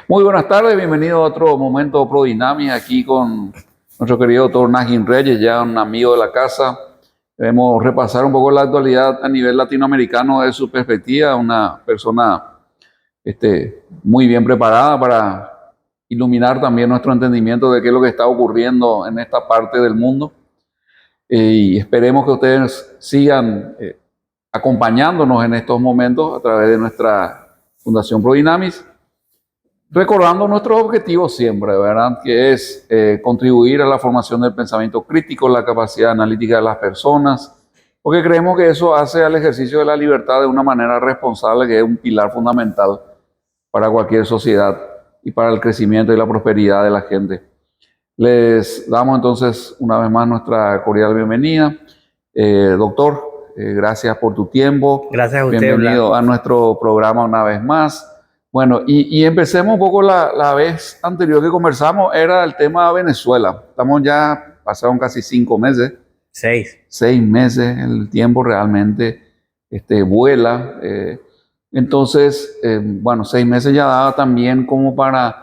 Muy buenas tardes, bienvenido a otro momento ProDinami aquí con nuestro querido doctor Najin Reyes, ya un amigo de la casa. Queremos repasar un poco la actualidad a nivel latinoamericano de su perspectiva, una persona muy bien preparada para iluminar también nuestro entendimiento de qué es lo que está ocurriendo en esta parte del mundo. Y esperemos que ustedes sigan acompañándonos en estos momentos a través de nuestra Fundación ProDinamis, recordando nuestro objetivo siempre, ¿verdad? Que es contribuir a la formación del pensamiento crítico, la capacidad analítica de las personas, porque creemos que eso hace al ejercicio de la libertad de una manera responsable, que es un pilar fundamental para cualquier sociedad y para el crecimiento y la prosperidad de la gente. Les damos entonces una vez más nuestra cordial bienvenida. Doctor, gracias por tu tiempo. Gracias a usted, bienvenido Blanco, a nuestro programa una vez más. Bueno, y empecemos un poco la vez anterior que conversamos, era el tema de Venezuela. Estamos ya, pasaron casi 5 meses. 6. 6 meses, el tiempo realmente vuela. Entonces, bueno, 6 meses ya daba también como para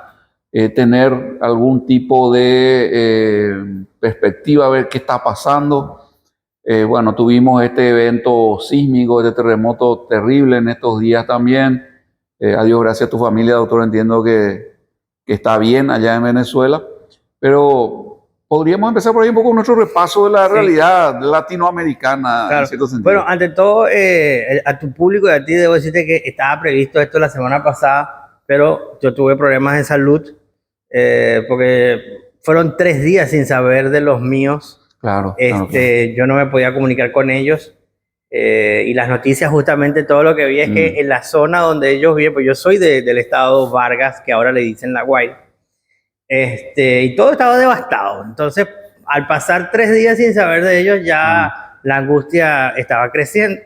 tener algún tipo de perspectiva, a ver qué está pasando. Bueno, tuvimos este evento sísmico, este terremoto terrible en estos días también. A Dios gracias a tu familia, doctor, entiendo que está bien allá en Venezuela, pero podríamos empezar por ahí un poco nuestro repaso de la realidad latinoamericana, Claro. en cierto sentido. Bueno, ante todo, a tu público y a ti debo decirte que estaba previsto esto la semana pasada, pero yo tuve problemas de salud porque fueron 3 días sin saber de los míos. Claro. Yo no me podía comunicar con ellos. Y las noticias, justamente todo lo que vi es que en la zona donde ellos viven, pues yo soy del estado Vargas, que ahora le dicen La Guaira, y todo estaba devastado. Entonces, al pasar 3 días sin saber de ellos, ya la angustia estaba creciendo.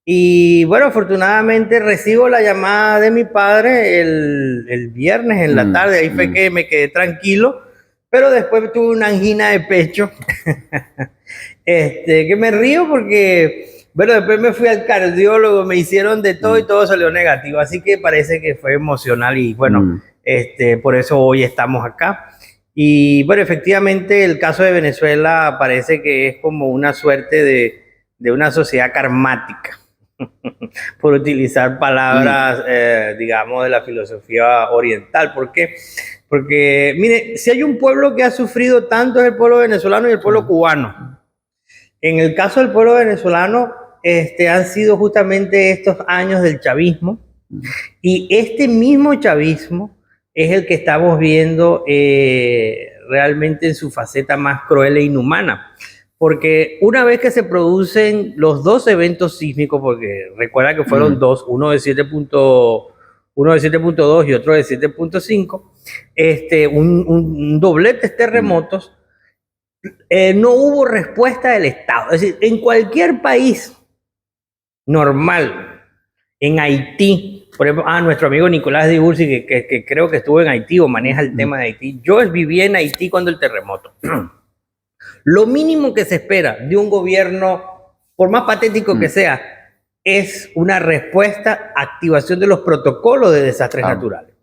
Y bueno, afortunadamente recibo la llamada de mi padre el viernes en la tarde. Ahí fue que me quedé tranquilo, pero después tuve una angina de pecho. Que me río porque, bueno, después me fui al cardiólogo, me hicieron de todo y todo salió negativo. Así que parece que fue emocional y bueno, por eso hoy estamos acá. Y bueno, efectivamente el caso de Venezuela parece que es como una suerte de una sociedad karmática, por utilizar palabras, digamos, de la filosofía oriental. ¿Por qué? Porque, mire, si hay un pueblo que ha sufrido tanto es el pueblo venezolano y el pueblo cubano. En el caso del pueblo venezolano, han sido justamente estos años del chavismo, y este mismo chavismo es el que estamos viendo realmente en su faceta más cruel e inhumana. Porque una vez que se producen los dos eventos sísmicos, porque recuerda que fueron dos, uno de 7.2 y otro de 7.5, un doblete de terremotos, no hubo respuesta del Estado. Es decir, en cualquier país normal, en Haití, por ejemplo, nuestro amigo Nicolás de Ursi, que creo que estuvo en Haití o maneja el tema de Haití. Yo viví en Haití cuando el terremoto. Lo mínimo que se espera de un gobierno, por más patético que sea, es una respuesta, activación de los protocolos de desastres naturales.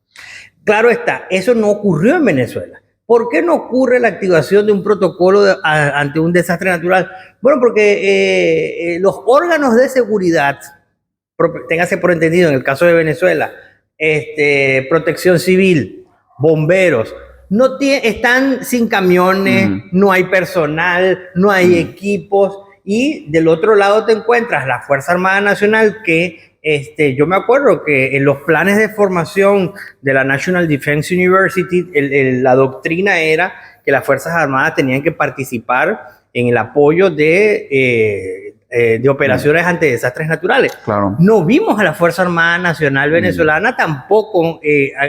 Claro está, eso no ocurrió en Venezuela. ¿Por qué no ocurre la activación de un protocolo ante un desastre natural? Bueno, porque los órganos de seguridad, téngase por entendido, en el caso de Venezuela, protección civil, bomberos, están sin camiones, no hay personal, no hay equipos, y del otro lado te encuentras la Fuerza Armada Nacional que yo me acuerdo que en los planes de formación de la National Defense University, la doctrina era que las Fuerzas Armadas tenían que participar en el apoyo de operaciones ante desastres naturales. Claro. No vimos a la Fuerza Armada Nacional venezolana tampoco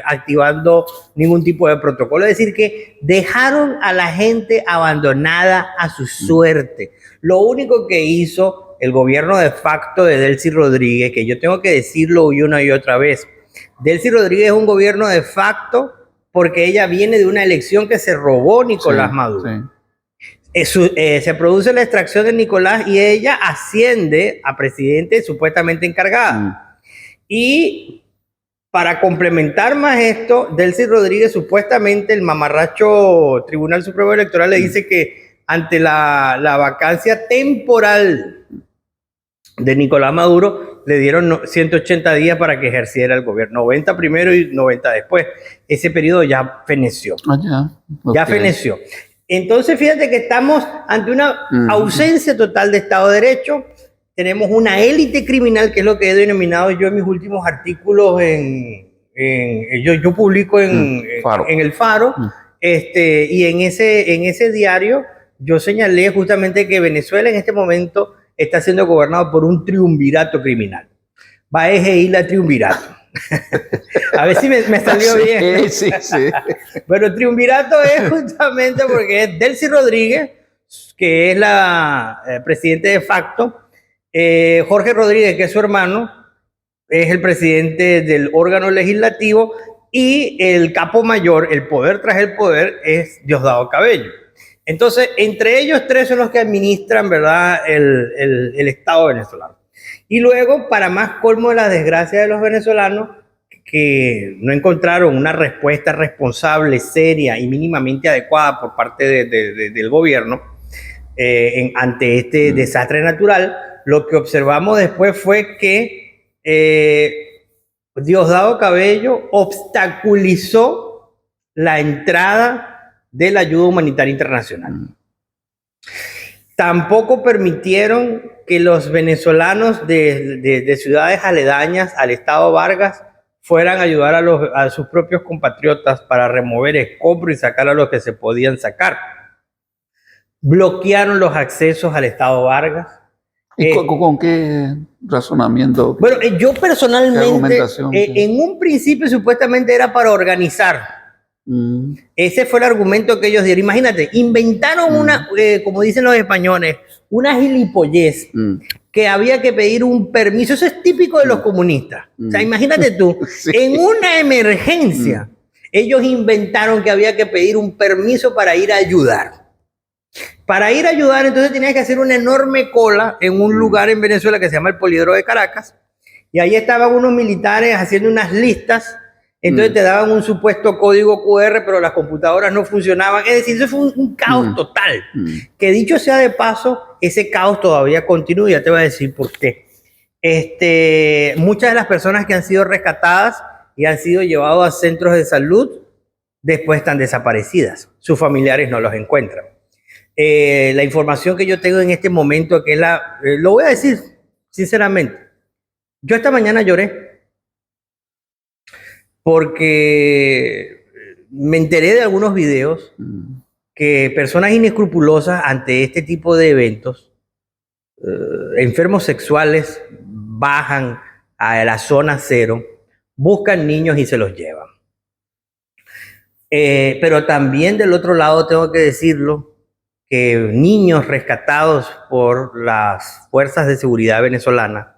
activando ningún tipo de protocolo. Es decir, que dejaron a la gente abandonada a su suerte. Lo único que hizo el gobierno de facto de Delcy Rodríguez, que yo tengo que decirlo una y otra vez, Delcy Rodríguez es un gobierno de facto porque ella viene de una elección que se robó Nicolás Maduro. Se produce la extracción de Nicolás y ella asciende a presidente supuestamente encargada. Y Para complementar más esto, Delcy Rodríguez, supuestamente el mamarracho Tribunal Supremo Electoral le dice que ante la vacancia temporal de Nicolás Maduro, le dieron 180 días para que ejerciera el gobierno, 90 primero y 90 después. Ese periodo ya feneció. Ya feneció. Entonces, fíjate que estamos ante una ausencia total de Estado de Derecho. Tenemos una élite criminal, que es lo que he denominado yo en mis últimos artículos yo publico en el Faro, y en ese diario yo señalé justamente que Venezuela en este momento está siendo gobernado por un triunvirato criminal. Baeje triunvirato. A ver si me salió bien. Sí. Pero el triunvirato es justamente porque es Delcy Rodríguez, que es la presidente de facto, Jorge Rodríguez, que es su hermano, es el presidente del órgano legislativo, y el capo mayor, el poder tras el poder, es Diosdado Cabello. Entonces, entre ellos tres son los que administran, ¿verdad?, el Estado venezolano. Y luego, para más colmo de la desgracia de los venezolanos, que no encontraron una respuesta responsable, seria y mínimamente adecuada por parte del gobierno ante este desastre natural, lo que observamos después fue que Diosdado Cabello obstaculizó la entrada de la ayuda humanitaria internacional. Tampoco permitieron que los venezolanos de ciudades aledañas al estado Vargas fueran a ayudar a sus propios compatriotas para remover escombros y sacar a los que se podían sacar. Bloquearon los accesos al estado Vargas. ¿Y con qué razonamiento? Bueno, yo personalmente, en un principio supuestamente era para organizar. Ese fue el argumento que ellos dieron. Imagínate, inventaron una, como dicen los españoles, una gilipollez, que había que pedir un permiso. Eso es típico de los comunistas. O sea, imagínate tú, sí. En una emergencia, ellos inventaron que había que pedir un permiso para ir a ayudar. Para ir a ayudar, entonces tenías que hacer una enorme cola en un lugar en Venezuela que se llama el Poliedro de Caracas, y ahí estaban unos militares haciendo unas listas. Entonces te daban un supuesto código QR, pero las computadoras no funcionaban. Es decir, eso fue un caos total. Que dicho sea de paso, ese caos todavía continúa, y ya te voy a decir por qué. Muchas de las personas que han sido rescatadas y han sido llevadas a centros de salud, después están desaparecidas. Sus familiares no los encuentran. La información que yo tengo en este momento, que es lo voy a decir sinceramente. Yo esta mañana lloré, porque me enteré de algunos videos que personas inescrupulosas ante este tipo de eventos, enfermos sexuales, bajan a la zona cero, buscan niños y se los llevan. Pero también del otro lado tengo que decirlo, que niños rescatados por las fuerzas de seguridad venezolanas,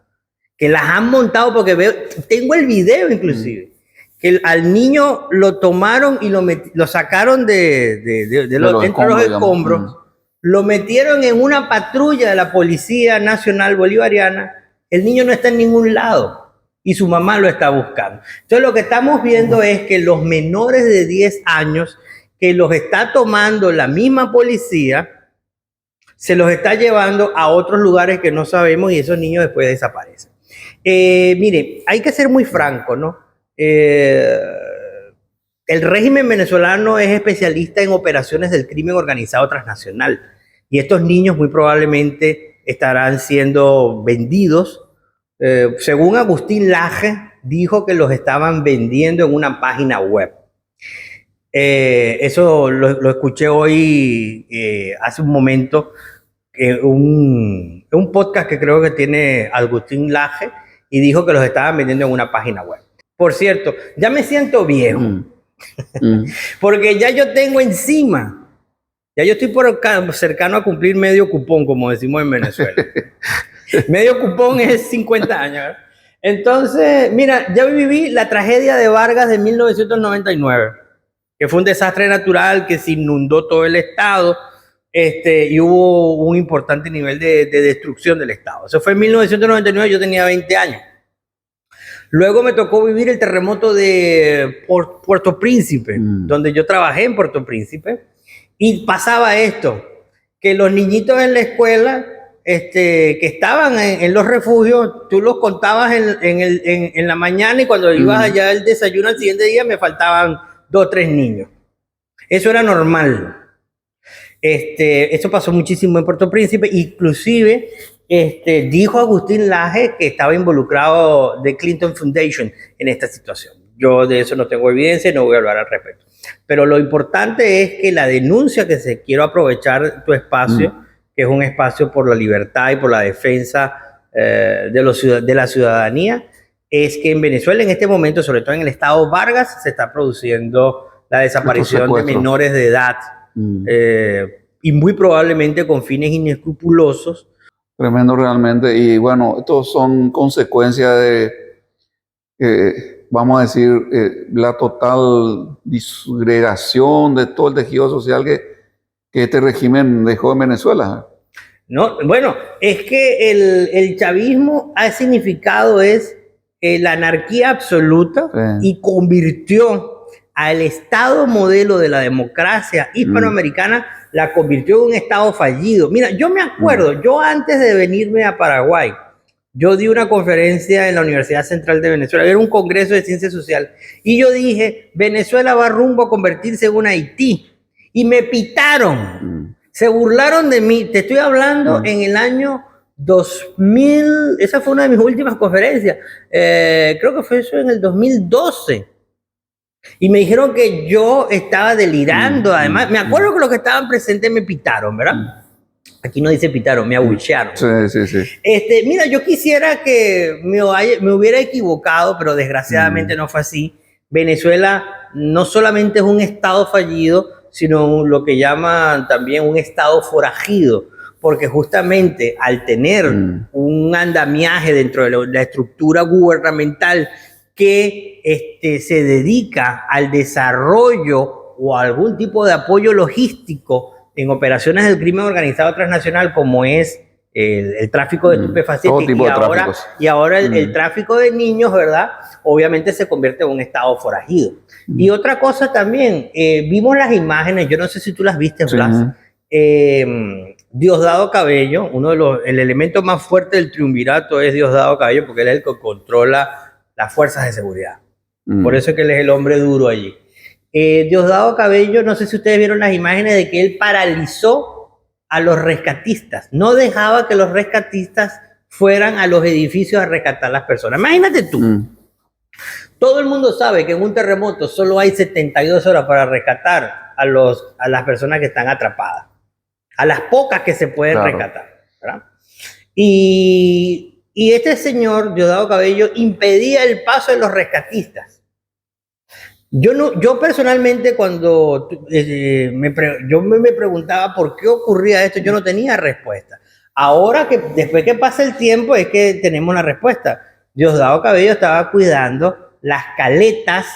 que las han montado, porque tengo el video inclusive, que al niño lo tomaron y lo sacaron entre los escombros, lo metieron en una patrulla de la Policía Nacional Bolivariana. El niño no está en ningún lado y su mamá lo está buscando. Entonces lo que estamos viendo es que los menores de 10 años, que los está tomando la misma policía, se los está llevando a otros lugares que no sabemos, y esos niños después desaparecen. Mire, hay que ser muy franco, ¿no? El régimen venezolano es especialista en operaciones del crimen organizado transnacional, y estos niños muy probablemente estarán siendo vendidos. Según Agustín Laje, dijo que los estaban vendiendo en una página web. Eso lo escuché hoy, hace un momento, un podcast que creo que tiene Agustín Laje, y dijo que los estaban vendiendo en una página web. Por cierto, ya me siento viejo, porque ya yo tengo encima, ya yo estoy cercano a cumplir medio cupón, como decimos en Venezuela. Medio cupón es 50 años. Entonces, mira, ya viví la tragedia de Vargas de 1999, que fue un desastre natural que se inundó todo el estado, y hubo un importante nivel de destrucción del estado. Eso fue en 1999, yo tenía 20 años. Luego me tocó vivir el terremoto de Puerto Príncipe, donde yo trabajé en Puerto Príncipe, y pasaba esto, que los niñitos en la escuela que estaban en los refugios, tú los contabas en la mañana y cuando ibas allá al desayuno al siguiente día me faltaban 2 o 3 niños. Eso era normal. Eso pasó muchísimo en Puerto Príncipe, inclusive dijo Agustín Laje que estaba involucrado de Clinton Foundation en esta situación. Yo de eso no tengo evidencia y no voy a hablar al respecto. Pero lo importante es que la denuncia quiero aprovechar tu espacio, que es un espacio por la libertad y por la defensa de la ciudadanía, es que en Venezuela en este momento, sobre todo en el estado Vargas, se está produciendo la desaparición de menores de edad y muy probablemente con fines inescrupulosos. Tremendo realmente. Y bueno, estos son consecuencias de, vamos a decir, la total disgregación de todo el tejido social que este régimen dejó en Venezuela. No, bueno, es que el chavismo ha significado la anarquía absoluta y convirtió al Estado modelo de la democracia hispanoamericana, la convirtió en un Estado fallido. Mira, yo me acuerdo, yo antes de venirme a Paraguay, yo di una conferencia en la Universidad Central de Venezuela, era un congreso de ciencia social, y yo dije, Venezuela va rumbo a convertirse en un Haití, y me pitaron, se burlaron de mí, te estoy hablando en el año 2000, esa fue una de mis últimas conferencias, creo que fue eso en el 2012, y me dijeron que yo estaba delirando. Además, me acuerdo que los que estaban presentes me pitaron, ¿verdad? Aquí no dice pitaron, me abuchearon. Sí. Mira, yo quisiera que me hubiera equivocado, pero desgraciadamente no fue así. Venezuela no solamente es un estado fallido, sino lo que llaman también un estado forajido, porque justamente al tener un andamiaje dentro de la estructura gubernamental que se dedica al desarrollo o a algún tipo de apoyo logístico en operaciones del crimen organizado transnacional, como es el tráfico de estupefacientes y ahora el tráfico de niños, ¿verdad? Obviamente se convierte en un estado forajido. Y otra cosa también, vimos las imágenes, yo no sé si tú las viste, Blas, Diosdado Cabello, el elemento más fuerte del triunvirato es Diosdado Cabello, porque él es el que controla las fuerzas de seguridad. Por eso es que él es el hombre duro allí. Diosdado Cabello, no sé si ustedes vieron las imágenes de que él paralizó a los rescatistas. No dejaba que los rescatistas fueran a los edificios a rescatar a las personas. Imagínate tú. Todo el mundo sabe que en un terremoto solo hay 72 horas para rescatar a las personas que están atrapadas. A las pocas que se pueden rescatar, ¿verdad? Y este señor, Diosdado Cabello, impedía el paso de los rescatistas. Yo personalmente, cuando yo me preguntaba por qué ocurría esto, yo no tenía respuesta. Ahora que después que pasa el tiempo es que tenemos la respuesta. Diosdado Cabello estaba cuidando las caletas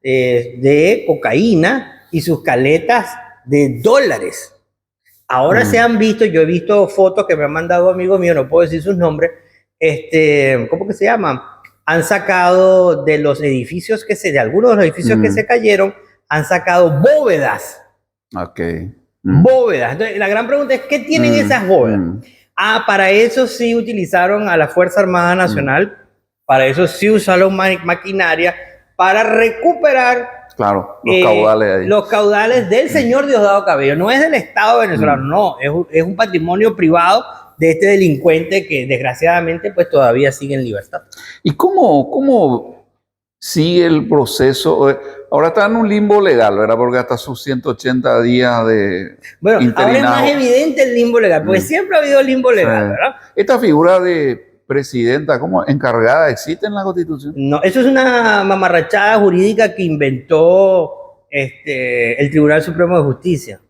de cocaína y sus caletas de dólares. Ahora se han visto, yo he visto fotos que me han mandado amigos míos, no puedo decir sus nombres, ¿cómo que se llama? Han sacado de los edificios de algunos de los edificios que se cayeron, han sacado bóvedas. Bóvedas. Entonces, la gran pregunta es, ¿qué tienen esas bóvedas? Para eso sí utilizaron a la Fuerza Armada Nacional, para eso sí usaron maquinaria, para recuperar los caudales ahí. Los caudales del señor Diosdado Cabello. No es del Estado venezolano, no, es un patrimonio privado de este delincuente que desgraciadamente pues todavía sigue en libertad. ¿Y cómo sigue el proceso? Ahora está en un limbo legal, ¿verdad? Porque hasta sus 180 días de interinado. Ahora es más evidente el limbo legal, porque siempre ha habido limbo legal, ¿verdad? Esta figura de presidenta, ¿cómo encargada, existe en la Constitución? No, eso es una mamarrachada jurídica que inventó el Tribunal Supremo de Justicia.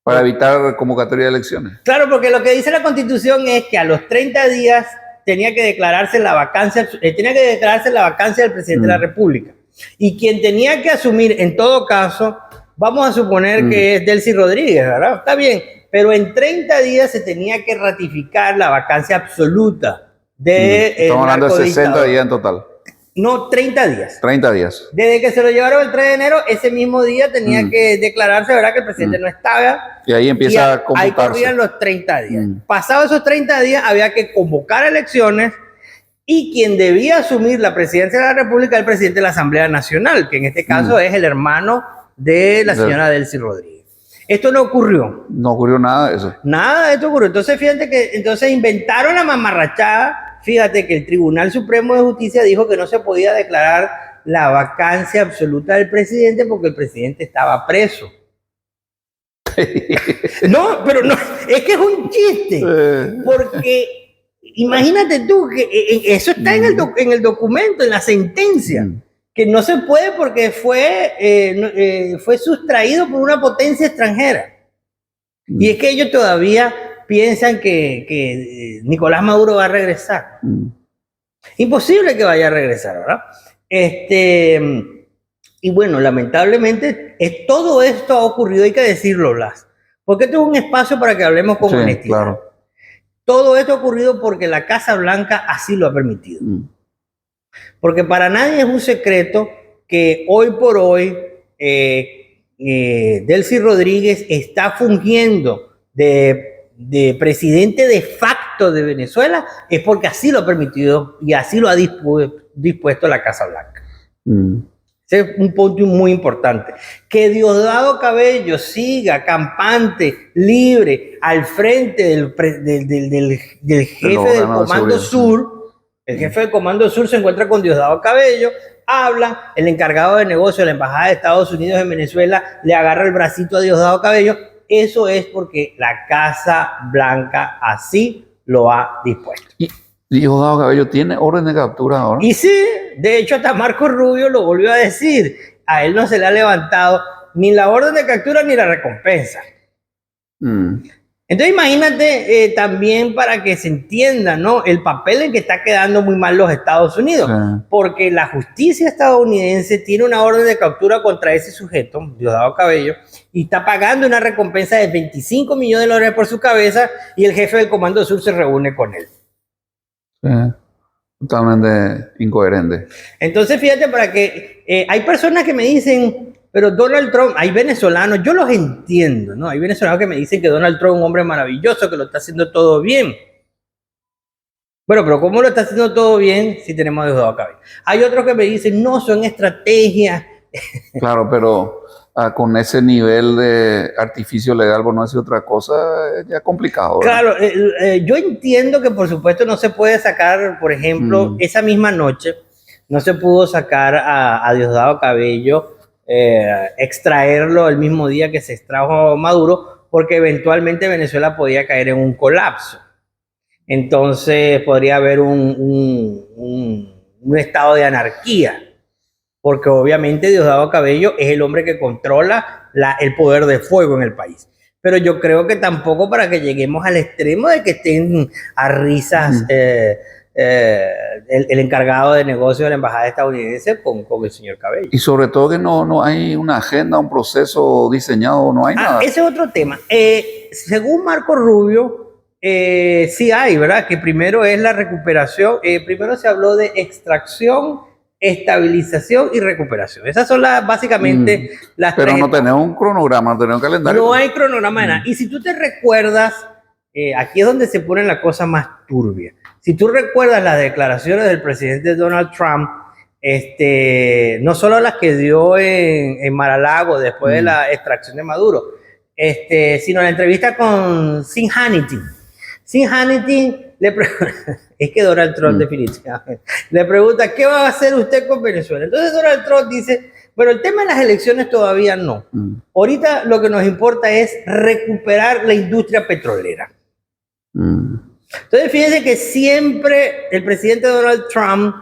Para evitar convocatoria de elecciones. Claro, porque lo que dice la Constitución es que a los 30 días tenía que declararse la vacancia del presidente de la República. Y quien tenía que asumir, en todo caso, vamos a suponer que es Delcy Rodríguez, ¿verdad? Está bien, pero en 30 días se tenía que ratificar la vacancia absoluta de Estamos hablando de 60 días en total. No, 30 días. 30 días. Desde que se lo llevaron el 3 de enero, ese mismo día tenía que declararse, ¿verdad?, que el presidente no estaba. Y ahí empieza a ahí computarse. corrían los 30 días. Pasados esos 30 días, había que convocar elecciones y quien debía asumir la presidencia de la República era el presidente de la Asamblea Nacional, que en este caso es el hermano de la señora Delcy Rodríguez. Esto no ocurrió. No ocurrió nada de eso. Nada de esto ocurrió. Entonces, fíjate que entonces inventaron la mamarrachada. Fíjate que el Tribunal Supremo de Justicia dijo que no se podía declarar la vacancia absoluta del presidente porque el presidente estaba preso. No, pero no, es que es un chiste. Porque imagínate tú que eso está en el documento, en la sentencia, que no se puede porque fue sustraído por una potencia extranjera. Y es que ellos todavía piensan que Nicolás Maduro va a regresar. Imposible que vaya a regresar, ¿verdad? Y bueno, lamentablemente todo esto ha ocurrido, hay que decirlo, Blas, porque esto es un espacio para que hablemos con honestidad. Claro. Todo esto ha ocurrido porque la Casa Blanca así lo ha permitido. Porque para nadie es un secreto que hoy por hoy Delcy Rodríguez está fungiendo de presidente de facto de Venezuela, es porque así lo ha permitido y así lo ha dispuesto la Casa Blanca. Ese es un punto muy importante. Que Diosdado Cabello siga campante, libre, al frente del jefe del Comando Sur. El jefe del Comando Sur se encuentra con Diosdado Cabello, habla, el encargado de negocio de la Embajada de Estados Unidos en Venezuela le agarra el bracito a Diosdado Cabello. Eso es porque la Casa Blanca así lo ha dispuesto. ¿Y Diosdado Cabello tiene orden de captura ahora? Y sí, de hecho hasta Marco Rubio lo volvió a decir. A él no se le ha levantado ni la orden de captura ni la recompensa. Entonces imagínate también para que se entienda, ¿no?, el papel en que está quedando muy mal los Estados Unidos. Porque la justicia estadounidense tiene una orden de captura contra ese sujeto, Diosdado Cabello, y está pagando una recompensa de $25 millones por su cabeza, y el jefe del Comando Sur se reúne con él. Totalmente incoherente. Entonces, fíjate, para que hay personas que me dicen, pero Donald Trump, hay venezolanos, yo los entiendo, ¿no? Hay venezolanos que me dicen que Donald Trump es un hombre maravilloso, que lo está haciendo todo bien. Bueno, pero ¿cómo lo está haciendo todo bien si tenemos a Diosdado Cabello? Hay otros que me dicen, no, son estrategias. Claro, pero con ese nivel de artificio legal, por no decir otra cosa, es ya complicado, ¿verdad? Claro, yo entiendo que por supuesto no se puede sacar, por ejemplo, esa misma noche, no se pudo sacar a Diosdado Cabello, extraerlo el mismo día que se extrajo Maduro, porque eventualmente Venezuela podía caer en un colapso. Entonces podría haber un estado de anarquía. Porque obviamente Diosdado Cabello es el hombre que controla el poder de fuego en el país. Pero yo creo que tampoco para que lleguemos al extremo de que estén a risas el encargado de negocio de la embajada estadounidense con el señor Cabello. Y sobre todo que no hay una agenda, un proceso diseñado, no hay nada. Ese es otro tema. Según Marco Rubio, sí hay, ¿verdad? Que primero es la recuperación. Primero se habló de extracción, estabilización y recuperación. Esas son básicamente las tres. Pero no tenemos un cronograma, no tenemos un calendario. No hay cronograma de nada. Y si tú te recuerdas, aquí es donde se pone la cosa más turbia. Si tú recuerdas las declaraciones del presidente Donald Trump, no solo las que dio en Mar-a-Lago después de la extracción de Maduro, sino la entrevista con Sean Hannity. Sean Hannity es que Donald Trump definitivamente le pregunta, ¿qué va a hacer usted con Venezuela? Entonces Donald Trump dice, bueno, el tema de las elecciones todavía no. Ahorita lo que nos importa es recuperar la industria petrolera. Entonces fíjense que siempre el presidente Donald Trump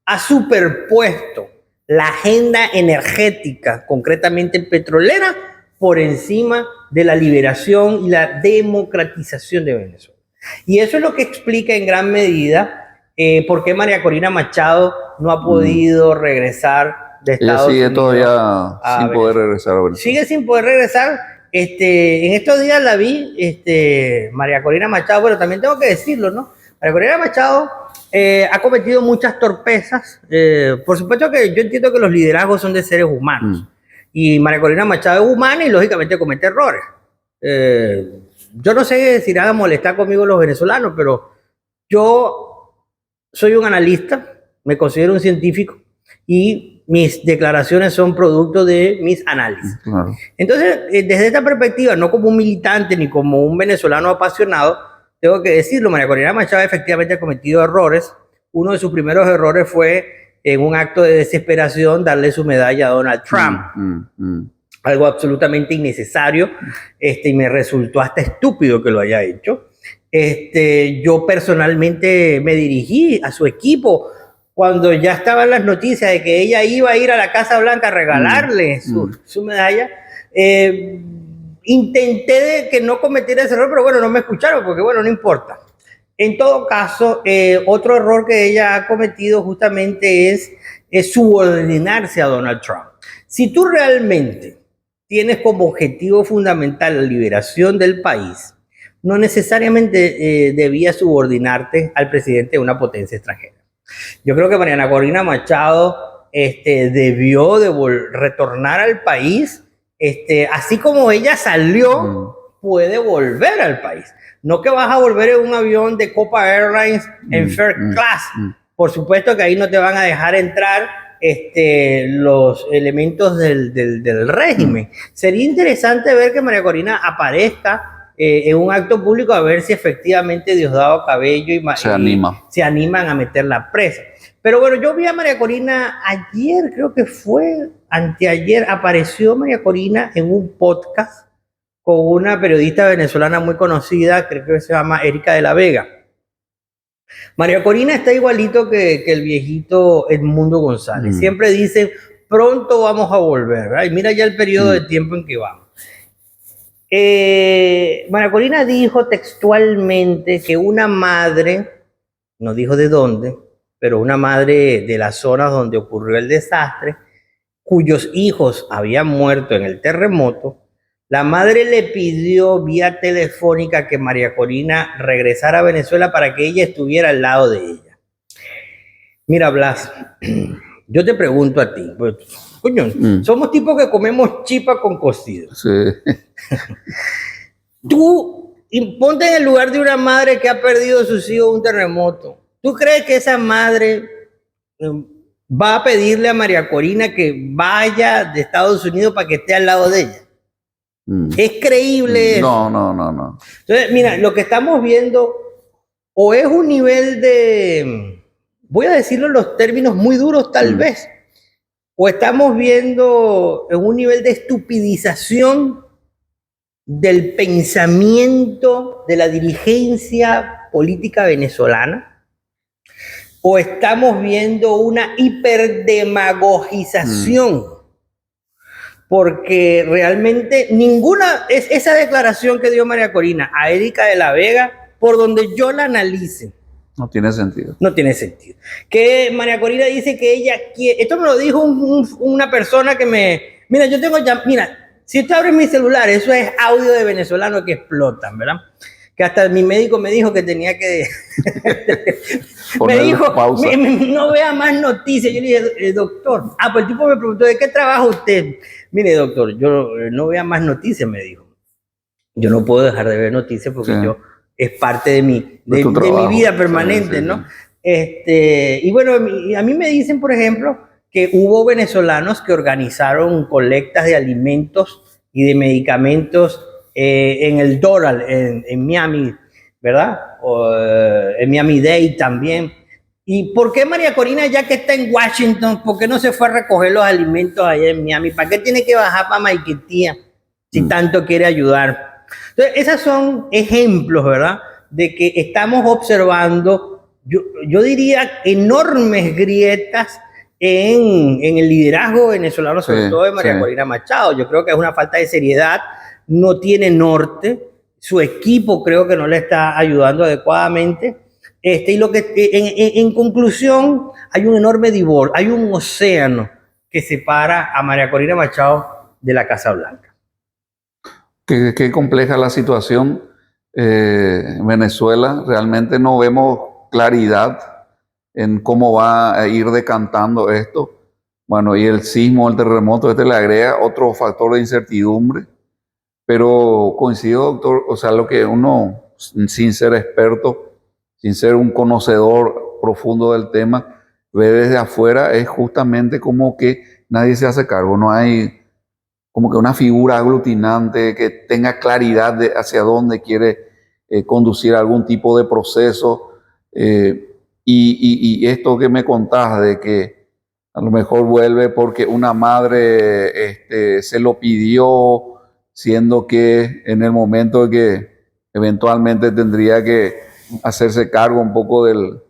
ha superpuesto la agenda energética, concretamente petrolera, por encima de la liberación y la democratización de Venezuela. Y eso es lo que explica en gran medida por qué María Corina Machado no ha podido regresar de Estados Unidos. Ella sigue todavía sin poder regresar a Venezuela. Sigue sin poder regresar. En estos días la vi, María Corina Machado, pero también tengo que decirlo, ¿no? María Corina Machado Ha cometido muchas torpezas. Por supuesto que yo entiendo que los liderazgos son de seres humanos. Y María Corina Machado es humana y lógicamente comete errores. Yo no sé si nada molestar conmigo los venezolanos, pero yo soy un analista, me considero un científico y mis declaraciones son producto de mis análisis. Claro. Entonces, desde esta perspectiva, no como un militante ni como un venezolano apasionado, tengo que decirlo, María Corina Machado efectivamente ha cometido errores. Uno de sus primeros errores fue, en un acto de desesperación, darle su medalla a Donald Trump. Algo absolutamente innecesario, y me resultó hasta estúpido que lo haya hecho. Yo personalmente me dirigí a su equipo cuando ya estaban las noticias de que ella iba a ir a la Casa Blanca a regalarle su medalla. Intenté de que no cometiera ese error, pero bueno, no me escucharon porque bueno, no importa. En todo caso, otro error que ella ha cometido justamente es subordinarse a Donald Trump. Si tú realmente tienes como objetivo fundamental la liberación del país, no necesariamente debías subordinarte al presidente de una potencia extranjera. Yo creo que Mariana Corina Machado debió de retornar al país, así como ella salió, puede volver al país. No que vas a volver en un avión de Copa Airlines en first class. Por supuesto que ahí no te van a dejar entrar los elementos del régimen. Sería interesante ver que María Corina aparezca en un acto público a ver si efectivamente Diosdado Cabello y se animan a meterla presa. Pero bueno, yo vi a María Corina ayer, creo que fue anteayer, apareció María Corina en un podcast con una periodista venezolana muy conocida, creo que se llama Erika de la Vega. María Corina está igualito que el viejito Edmundo González. Siempre dicen, pronto vamos a volver, ¿verdad? Y mira ya el periodo de tiempo en que vamos. María Corina dijo textualmente que una madre, no dijo de dónde, pero una madre de las zonas donde ocurrió el desastre, cuyos hijos habían muerto en el terremoto, la madre le pidió vía telefónica que María Corina regresara a Venezuela para que ella estuviera al lado de ella. Mira, Blas, yo te pregunto a ti, pues, coño, somos tipos que comemos chipa con cocido. Sí. Tú ponte en el lugar de una madre que ha perdido a sus hijos en un terremoto. ¿Tú crees que esa madre va a pedirle a María Corina que vaya de Estados Unidos para que esté al lado de ella? ¿Es creíble? No. Entonces, mira, lo que estamos viendo o es un nivel de, voy a decirlo en los términos muy duros tal vez, o estamos viendo un nivel de estupidización del pensamiento de la dirigencia política venezolana, o estamos viendo una hiperdemagogización. Porque realmente esa declaración que dio María Corina a Erika de la Vega, por donde yo la analice, no tiene sentido. No tiene sentido. Que María Corina dice que ella quiere, esto me lo dijo una persona que mira, yo tengo ya, mira, si usted abre mi celular, eso es audio de venezolanos que explotan, ¿verdad? Que hasta mi médico me dijo que tenía que me dijo, no vea más noticias. Yo le dije, doctor, pues el tipo me preguntó, ¿de qué trabaja usted? Mire, doctor, yo no vea más noticias, me dijo. Yo no puedo dejar de ver noticias porque yo es parte de mi vida permanente, ¿no? Y bueno, a mí me dicen, por ejemplo, que hubo venezolanos que organizaron colectas de alimentos y de medicamentos en el Doral, en Miami, ¿verdad? En Miami-Dade también. ¿Y por qué María Corina, ya que está en Washington, por qué no se fue a recoger los alimentos allá en Miami? ¿Para qué tiene que bajar para Maiquetía si tanto quiere ayudar? Entonces, esos son ejemplos, ¿verdad? De que estamos observando, yo diría, enormes grietas en el liderazgo venezolano, sobre todo de María Corina Machado. Yo creo que es una falta de seriedad, no tiene norte, su equipo creo que no le está ayudando adecuadamente. Y lo que, en conclusión, hay un enorme divorcio, hay un océano que separa a María Corina Machado de la Casa Blanca. Qué compleja la situación en Venezuela. Realmente no vemos claridad en cómo va a ir decantando esto. Bueno, y el sismo, el terremoto, le agrega otro factor de incertidumbre, pero coincido, doctor, o sea, lo que uno, sin ser experto, sin ser un conocedor profundo del tema, ve desde afuera es justamente como que nadie se hace cargo, no hay como que una figura aglutinante que tenga claridad de hacia dónde quiere conducir algún tipo de proceso. Y esto que me contás de que a lo mejor vuelve porque una madre se lo pidió, siendo que en el momento de que eventualmente tendría que hacerse cargo un poco del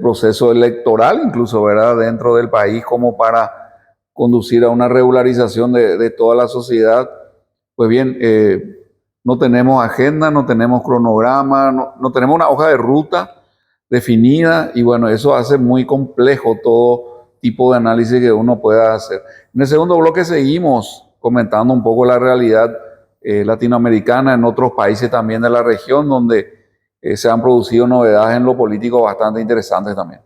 proceso electoral, incluso, ¿verdad?, dentro del país, como para conducir a una regularización de toda la sociedad. Pues bien, no tenemos agenda, no tenemos cronograma, no tenemos una hoja de ruta definida, y bueno, eso hace muy complejo todo tipo de análisis que uno pueda hacer. En el segundo bloque seguimos comentando un poco la realidad latinoamericana en otros países también de la región, donde se han producido novedades en lo político bastante interesantes también.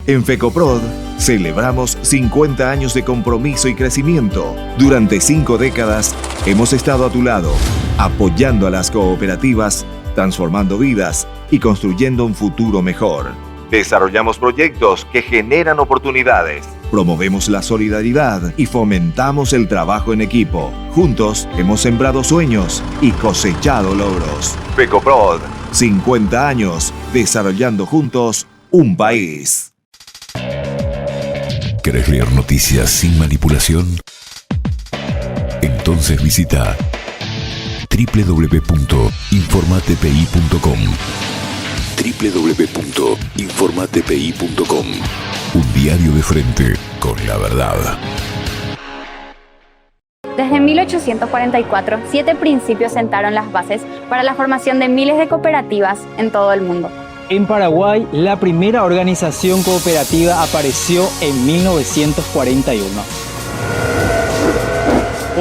En FECOPROD celebramos 50 años de compromiso y crecimiento. Durante 5 décadas hemos estado a tu lado, apoyando a las cooperativas, transformando vidas y construyendo un futuro mejor. Desarrollamos proyectos que generan oportunidades. Promovemos la solidaridad y fomentamos el trabajo en equipo. Juntos hemos sembrado sueños y cosechado logros. FECOPROD, 50 años desarrollando juntos un país. ¿Querés leer noticias sin manipulación? Entonces visita www.informatpi.com. www.informatpi.com. Un diario de frente con la verdad. Desde 1844, 7 principios sentaron las bases para la formación de miles de cooperativas en todo el mundo. En Paraguay, la primera organización cooperativa apareció en 1941.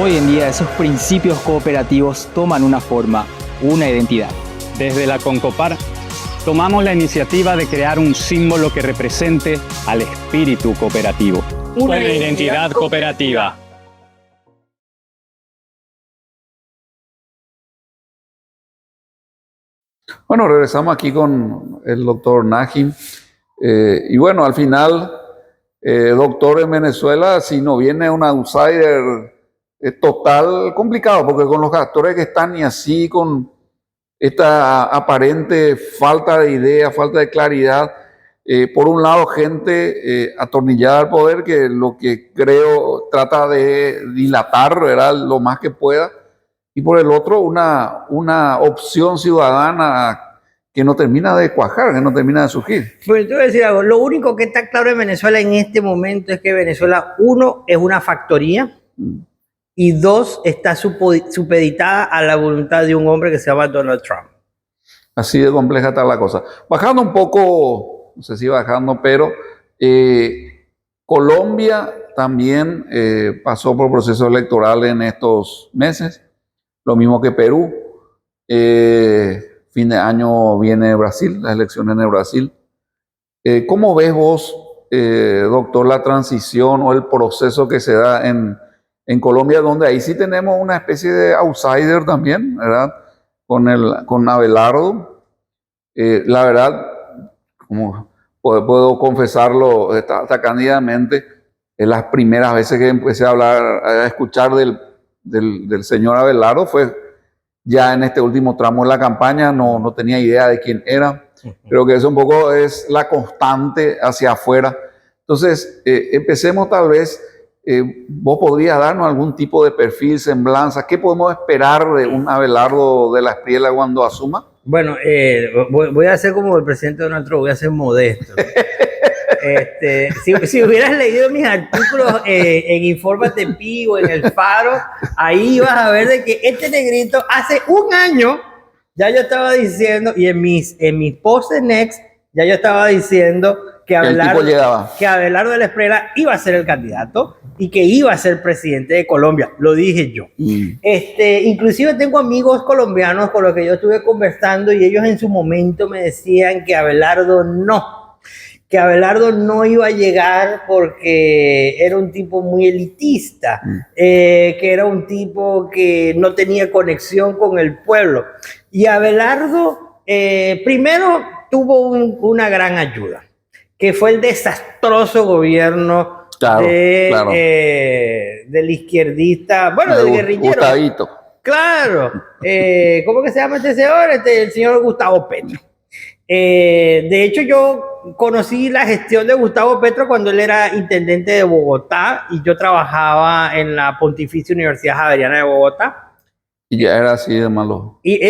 Hoy en día esos principios cooperativos toman una forma, una identidad. Desde la Concopar, tomamos la iniciativa de crear un símbolo que represente al espíritu cooperativo. Una identidad cooperativa. Bueno, regresamos aquí con el doctor Najim. Y bueno, al final, doctor, en Venezuela, si no viene un outsider total, complicado, porque con los actores que están y así, con esta aparente falta de idea, falta de claridad, por un lado, gente atornillada al poder, que lo que creo trata de dilatar, ¿verdad?, lo más que pueda. Y por el otro, una opción ciudadana que no termina de cuajar, que no termina de surgir. Pues te voy a decir algo, lo único que está claro en Venezuela en este momento es que Venezuela, 1, es una factoría, y 2, está supeditada a la voluntad de un hombre que se llama Donald Trump. Así de compleja está la cosa. Bajando un poco, no sé si bajando, pero Colombia también pasó por proceso electoral en estos meses. Lo mismo que Perú. Fin de año viene Brasil, las elecciones en Brasil. ¿Cómo ves vos, doctor, la transición o el proceso que se da en Colombia, donde ahí sí tenemos una especie de outsider también, ¿verdad?, con Abelardo? La verdad, como puedo confesarlo hasta cándidamente, en las primeras veces que empecé a escuchar del señor Abelardo fue ya en este último tramo de la campaña. No tenía idea de quién era. Creo que eso un poco es la constante hacia afuera. Entonces, empecemos tal vez, vos podrías darnos algún tipo de perfil, semblanza. ¿Qué podemos esperar de un Abelardo de la Espriella cuando asuma? Bueno, voy a hacer como el presidente Donald Trump, voy a ser modesto. Si hubieras leído mis artículos en Infórmate Pi o en El Faro, ahí ibas a ver de que este negrito hace un año ya yo estaba diciendo, y en mis posts en Next ya yo estaba diciendo que el tipo llegaba. que Abelardo de la Espriella iba a ser el candidato y que iba a ser presidente de Colombia. Lo dije yo. Inclusive tengo amigos colombianos con los que yo estuve conversando y ellos en su momento me decían que Abelardo no iba a llegar porque era un tipo muy elitista, que era un tipo que no tenía conexión con el pueblo. Y Abelardo primero tuvo una gran ayuda, que fue el desastroso gobierno del izquierdista, bueno, del guerrillero. Gustavito. Claro. ¿Cómo que se llama este señor? El señor Gustavo Petro. De hecho, yo conocí la gestión de Gustavo Petro cuando él era intendente de Bogotá y yo trabajaba en la Pontificia Universidad Javeriana de Bogotá. Y ya era así de malo. Y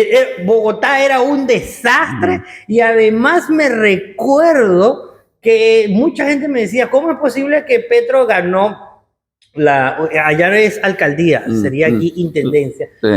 Bogotá era un desastre y además me recuerdo que mucha gente me decía, ¿cómo es posible que Petro ganó allá es alcaldía, sería aquí intendencia? Sí.